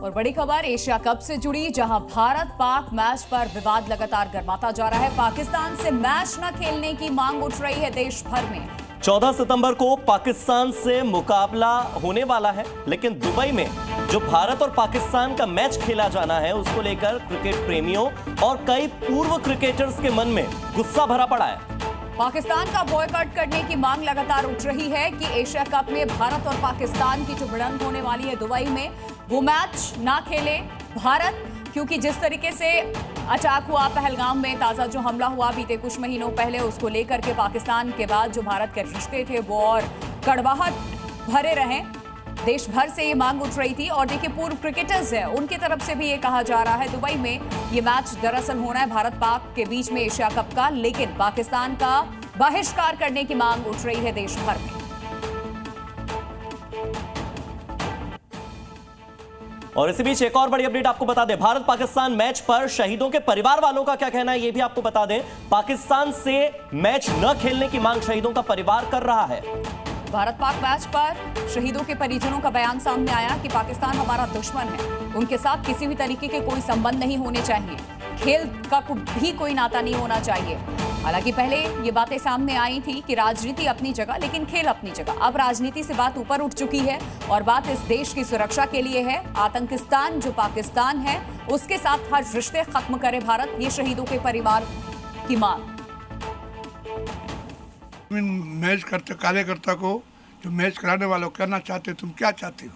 और बड़ी खबर एशिया कप से जुड़ी, जहां भारत पाक मैच पर विवाद लगातार गर्माता जा रहा है। पाकिस्तान से मैच न खेलने की मांग उठ रही है देश भर में। 14 सितंबर को पाकिस्तान से मुकाबला होने वाला है, लेकिन दुबई में जो भारत और पाकिस्तान का मैच खेला जाना है उसको लेकर क्रिकेट प्रेमियों और कई पूर्व क्रिकेटर्स के मन में गुस्सा भरा पड़ा है। पाकिस्तान का बॉयकॉट करने की मांग लगातार उठ रही है कि एशिया कप में भारत और पाकिस्तान की जो भिड़ंत होने वाली है दुबई में, वो मैच ना खेले भारत, क्योंकि जिस तरीके से अटैक हुआ पहलगाम में, ताजा जो हमला हुआ बीते कुछ महीनों पहले, उसको लेकर के पाकिस्तान के बाद जो भारत के रिश्ते थे वो और कड़वाहट भरे रहे। देश भर से ये मांग उठ रही थी और देखिए पूर्व क्रिकेटर्स हैं, उनकी तरफ से भी ये कहा जा रहा है दुबई में ये मैच दरअसल होना है भारत पाक के बीच में एशिया कप का, लेकिन पाकिस्तान का बहिष्कार करने की मांग उठ रही है देश भर में। और इसी बीच एक और बड़ी अपडेट आपको बता दें, भारत पाकिस्तान मैच पर शहीदों के परिवार वालों का क्या कहना है ये भी आपको बता दें। पाकिस्तान से मैच न खेलने की मांग शहीदों का परिवार कर रहा है। भारत पाक मैच पर शहीदों के परिजनों का बयान सामने आया कि पाकिस्तान हमारा दुश्मन है, उनके साथ किसी भी तरीके के कोई संबंध नहीं होने चाहिए, खेल का भी कोई नाता नहीं होना चाहिए। हालांकि पहले ये बातें सामने आई थी कि राजनीति अपनी जगह लेकिन खेल अपनी जगह। अब राजनीति से बात ऊपर उठ चुकी है और बात इस देश की सुरक्षा के लिए है। आतंकिस्तान जो पाकिस्तान है उसके साथ हर रिश्ते खत्म करे भारत, ये शहीदों के परिवार की मांग। मैच करते कार्यकर्ता को जो मैच कराने वालों कहना चाहते तुम क्या चाहते हो,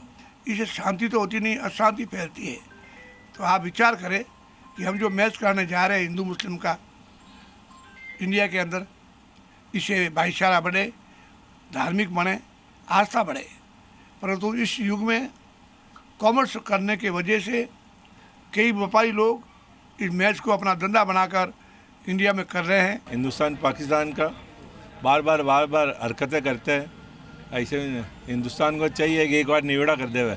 इसे शांति तो होती नहीं, अशांति फैलती है। तो आप विचार करें कि हम जो मैच कराने जा रहे हैं हिंदू मुस्लिम का इंडिया के अंदर, इसे भाईचारा बढ़े, धार्मिक बने, आस्था बढ़े, परंतु इस युग में कॉमर्स करने के वजह से कई व्यापारी लोग इस मैच को अपना धंधा बनाकर इंडिया में कर रहे हैं। हिंदुस्तान पाकिस्तान का बार बार हरकतें करते हैं, ऐसे हिंदुस्तान को चाहिए कि एक बार निबेड़ा कर दे,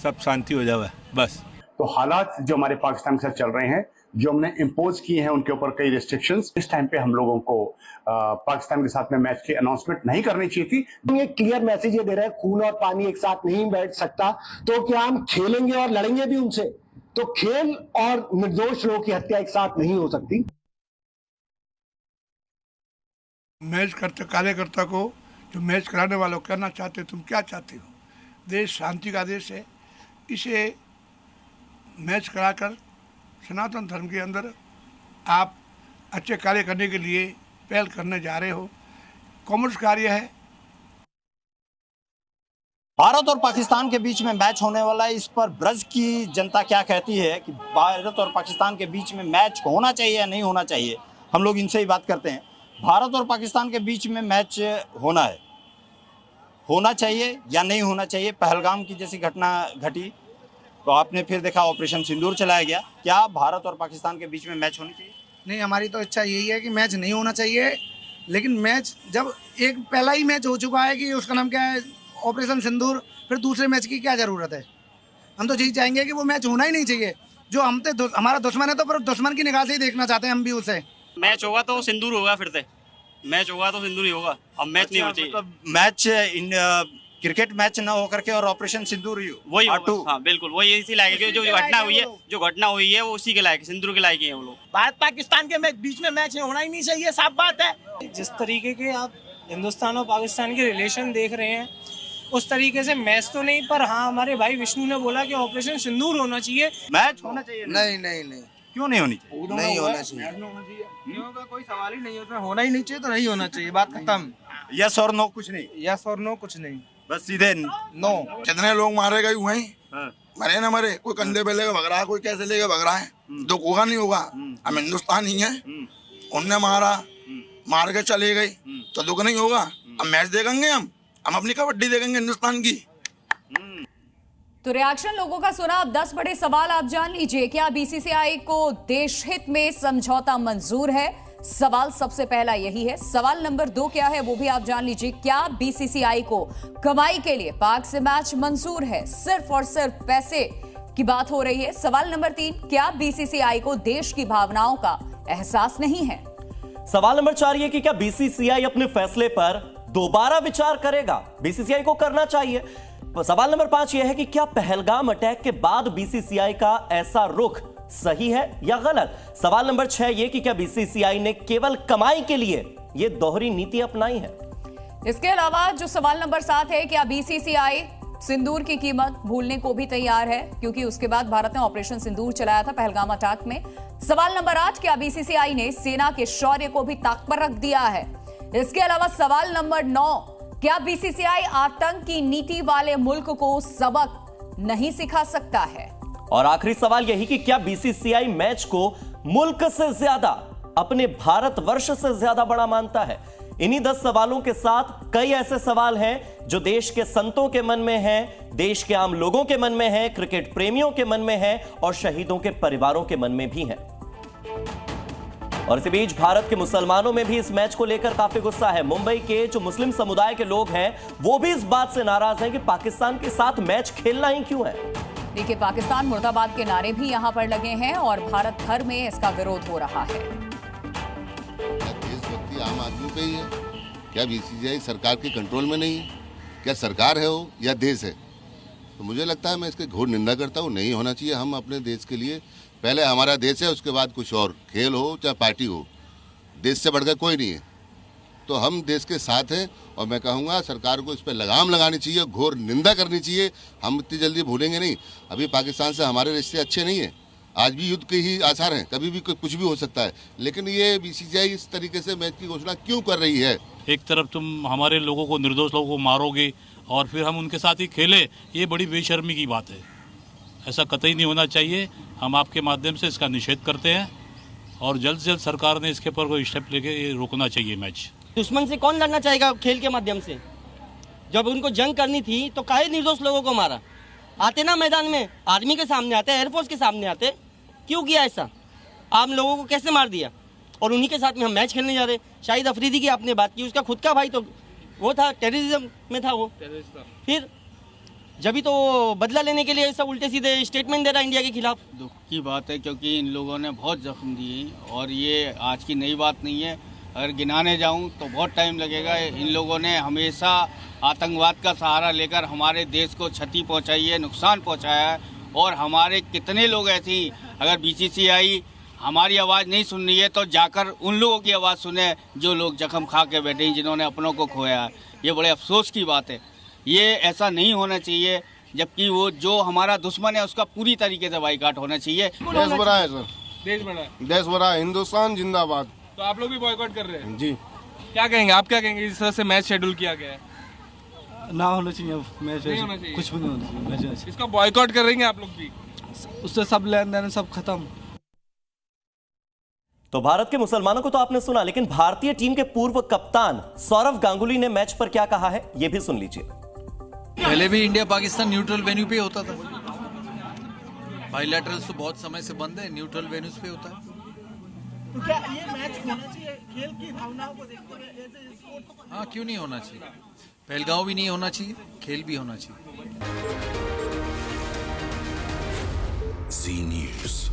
सब शांति हो जाए बस। तो हालात जो हमारे पाकिस्तान के साथ चल रहे हैं, जो हमने इम्पोज किए हैं उनके ऊपर कई रिस्ट्रिक्शंस, इस टाइम पे हम लोगों को पाकिस्तान के साथ में मैच की अनाउंसमेंट नहीं करनी चाहिए थी। ये क्लियर मैसेज ये दे रहा है खून और पानी एक साथ नहीं बैठ सकता, तो क्या हम खेलेंगे और लड़ेंगे भी उनसे? तो खेल और निर्दोष लोगों की हत्या एक साथ नहीं हो सकती। मैच करते कार्यकर्ता को जो मैच कराने वालों कहना चाहते तुम क्या चाहते हो, देश शांति का देश है, इसे मैच कराकर सनातन धर्म के अंदर आप अच्छे कार्य करने के लिए पहल करने जा रहे हो, कॉमर्स कार्य है। भारत और पाकिस्तान के बीच में मैच होने वाला है, इस पर ब्रज की जनता क्या कहती है कि भारत और पाकिस्तान के बीच में मैच होना चाहिए या नहीं होना चाहिए, हम लोग इनसे ही बात करते हैं। भारत और पाकिस्तान के बीच में मैच होना चाहिए या नहीं होना चाहिए? पहलगाम की जैसी घटना घटी तो आपने फिर देखा ऑपरेशन सिंदूर चलाया गया, क्या भारत और पाकिस्तान के बीच में मैच होनी चाहिए? नहीं, हमारी तो इच्छा यही है कि मैच नहीं होना चाहिए, लेकिन मैच जब एक पहला ही मैच हो चुका है कि उसका नाम क्या है, ऑपरेशन सिंदूर, फिर दूसरे मैच की क्या ज़रूरत है? हम तो यही चाहेंगे कि वो मैच होना ही नहीं चाहिए। जो हमारा दुश्मन है तो पर दुश्मन की निगाह से ही देखना चाहते हैं हम भी उसे। मैच होगा तो सिंदूर होगा, फिर से मैच होगा तो सिंदूर ही होगा, अब मैच नहीं होना चाहिए। मतलब मैच क्रिकेट मैच ना होकर के और ऑपरेशन सिंदूर ही वही हाँ बिल्कुल वही इसी लायक है, जो घटना हुई है वो उसी के लायक, सिंदूर के लायक है वो लोग। भारत पाकिस्तान के बीच में मैच होना ही नहीं चाहिए, साफ बात है। जिस तरीके के आप हिंदुस्तान और पाकिस्तान के रिलेशन देख रहे हैं उस तरीके से मैच तो नहीं, पर हाँ हमारे भाई विष्णु ने बोला कि ऑपरेशन सिंदूर होना चाहिए। मैच होना चाहिए? नहीं क्यों नहीं होनी चाहिए? नहीं होना चाहिए, कोई सवाल ही नहीं है, उसमें होना ही नहीं चाहिए तो नहीं होना चाहिए, बात खत्म। यस और नो कुछ नहीं? यस और नो कुछ नहीं, बस सीधे नो। कितने लोग मारे गए हुए हैं, मरे ना मरे, कोई कंधे पे लेकर भग रहा है, कोई कैसे लेकर भग रहा है, दुख होगा नहीं होगा। हम हिंदुस्तान ही है, उनने मार के चले गए तो दुख नहीं होगा। अब मैच देखेंगे, हम अपनी कबड्डी देखेंगे हिंदुस्तान की। तो रिएक्शन लोगों का सुना, अब 10 बड़े सवाल आप जान लीजिए। क्या बीसीसीआई को देश हित में समझौता मंजूर है? सवाल सबसे पहला यही है। सवाल नंबर 2 क्या है वो भी आप जान लीजिए। क्या बीसीसीआई को कमाई के लिए पाक से मैच मंजूर है? सिर्फ और सिर्फ पैसे की बात हो रही है। सवाल नंबर 3, क्या बीसीसीआई को देश की भावनाओं का एहसास नहीं है? सवाल नंबर 4 ये कि क्या बीसीसीआई अपने फैसले पर दोबारा विचार करेगा? बीसीसीआई को करना चाहिए। सवाल नंबर 5 यह है कि क्या पहलगाम अटैक के बाद बीसीसीआई का ऐसा रुख सही है या गलत? सवाल नंबर 6 यह कि क्या बीसीसीआई ने केवल कमाई के लिए यह दोहरी नीति अपनाई है? इसके अलावा जो सवाल नंबर 7 है, क्या बीसीसीआई सिंदूर की कीमत भूलने को भी तैयार है, क्योंकि उसके बाद भारत ने ऑपरेशन सिंदूर चलाया था पहलगाम अटैक में। सवाल नंबर 8, क्या बीसीसीआई ने सेना के शौर्य को भी ताक पर रख दिया है? इसके अलावा सवाल नंबर 9, क्या बीसीसीआई आतंक की नीति वाले मुल्क को सबक नहीं सिखा सकता है? और आखिरी सवाल यही कि क्या बीसीसीआई मैच को मुल्क से ज्यादा, अपने भारतवर्ष से ज्यादा बड़ा मानता है? इन्हीं 10 सवालों के साथ कई ऐसे सवाल हैं जो देश के संतों के मन में हैं, देश के आम लोगों के मन में हैं, क्रिकेट प्रेमियों के मन में हैं और शहीदों के परिवारों के मन में भी हैं। और इसी बीच भारत के मुसलमानों में भी इस मैच को लेकर काफी गुस्सा है। मुंबई के जो मुस्लिम समुदाय के लोग हैं वो भी इस बात से नाराज हैं कि पाकिस्तान के साथ मैच खेलना ही क्यों है। देखिए, पाकिस्तान मुर्दाबाद के नारे भी यहां पर लगे हैं और भारत भर में इसका विरोध हो रहा है। देशभक्ति आम आदमी पे ही है क्या? बीसीसीआई सरकार के कंट्रोल में नहीं है क्या? सरकार है वो या देश है? तो मुझे लगता है, मैं इसकी घोर निंदा करता हूँ। नहीं होना चाहिए। हम अपने देश के लिए, पहले हमारा देश है, उसके बाद कुछ और, खेल हो चाहे पार्टी हो, देश से बढ़कर कोई नहीं है। तो हम देश के साथ हैं और मैं कहूँगा सरकार को इस पर लगाम लगानी चाहिए, घोर निंदा करनी चाहिए। हम इतनी जल्दी भूलेंगे नहीं। अभी पाकिस्तान से हमारे रिश्ते अच्छे नहीं हैं, आज भी युद्ध के ही आसार हैं, कभी भी कुछ भी हो सकता है। लेकिन ये बीसीसीआई इस तरीके से मैच की घोषणा क्यों कर रही है? एक तरफ तुम हमारे लोगों को, निर्दोष लोगों को मारोगे और फिर हम उनके साथ ही खेले, ये बड़ी बेशर्मी की बात है। ऐसा कतई नहीं होना चाहिए। हम आपके माध्यम से इसका निषेध करते हैं और जल्द से जल्द सरकार ने इसके ऊपर कोई स्टेप लेके रोकना चाहिए मैच। दुश्मन से कौन लड़ना चाहेगा खेल के माध्यम से? जब उनको जंग करनी थी तो काहे निर्दोष लोगों को मारा? आते ना मैदान में, आर्मी के सामने आते, एयरफोर्स के सामने आते, क्यों किया ऐसा? आम लोगों को कैसे मार दिया? और उन्हीं के साथ में हम मैच खेलने जा रहे। शाहिद अफरीदी की आपने बात की, उसका खुद का भाई तो वो था, टेररिज्म में था वो। फिर जब भी तो बदला लेने के लिए ऐसा उल्टे सीधे स्टेटमेंट दे रहा है इंडिया के खिलाफ। दुख की बात है, क्योंकि इन लोगों ने बहुत जख्म दिए और ये आज की नई बात नहीं है। अगर गिनाने जाऊं तो बहुत टाइम लगेगा। इन लोगों ने हमेशा आतंकवाद का सहारा लेकर हमारे देश को क्षति पहुंचाई है, नुकसान पहुंचाया है। और हमारे कितने लोग ऐसे ही, अगर बीसीसीआई हमारी आवाज़ नहीं सुन रही है तो जाकर उन लोगों की आवाज़ सुने जो लोग जख्म खा के बैठे हैं, जिन्होंने अपनों को खोया है। ये बड़े अफसोस की बात है। ये ऐसा नहीं होना चाहिए, जबकि वो जो हमारा दुश्मन है उसका पूरी तरीके से बाइकाट होना चाहिए। देश बड़ा है सर, देश बड़ा है, देश बड़ा है, हिंदुस्तान जिंदाबाद। तो आप लोग भी बॉयकॉट कर रहे हैं जी। क्या कहेंगे आप, क्या कहेंगे इस तरह से मैच शेड्यूल किया गया है? ना होना चाहिए मैच, नहीं होना चाहिए, कुछ भी नहीं होना चाहिए मैच। इसका बॉयकॉट कर रहे हैं आप लोग भी? उससे सब लेन देन सब खत्म। तो भारत के मुसलमानों को तो आपने सुना, लेकिन भारतीय टीम के पूर्व कप्तान सौरव गांगुली ने मैच पर क्या कहा है, यह भी सुन लीजिए। पहले भी इंडिया पाकिस्तान न्यूट्रल वेन्यू पे होता था। बाइलैटरल्स तो बहुत समय से बंद है, न्यूट्रल वेन्यूज पे होता है। तो क्या ये मैच होना चाहिए खेल की भावनाओं को देखते हुए? हाँ, क्यों नहीं होना चाहिए? पहलगांव भी नहीं होना चाहिए, खेल भी होना चाहिए। जी न्यूज़।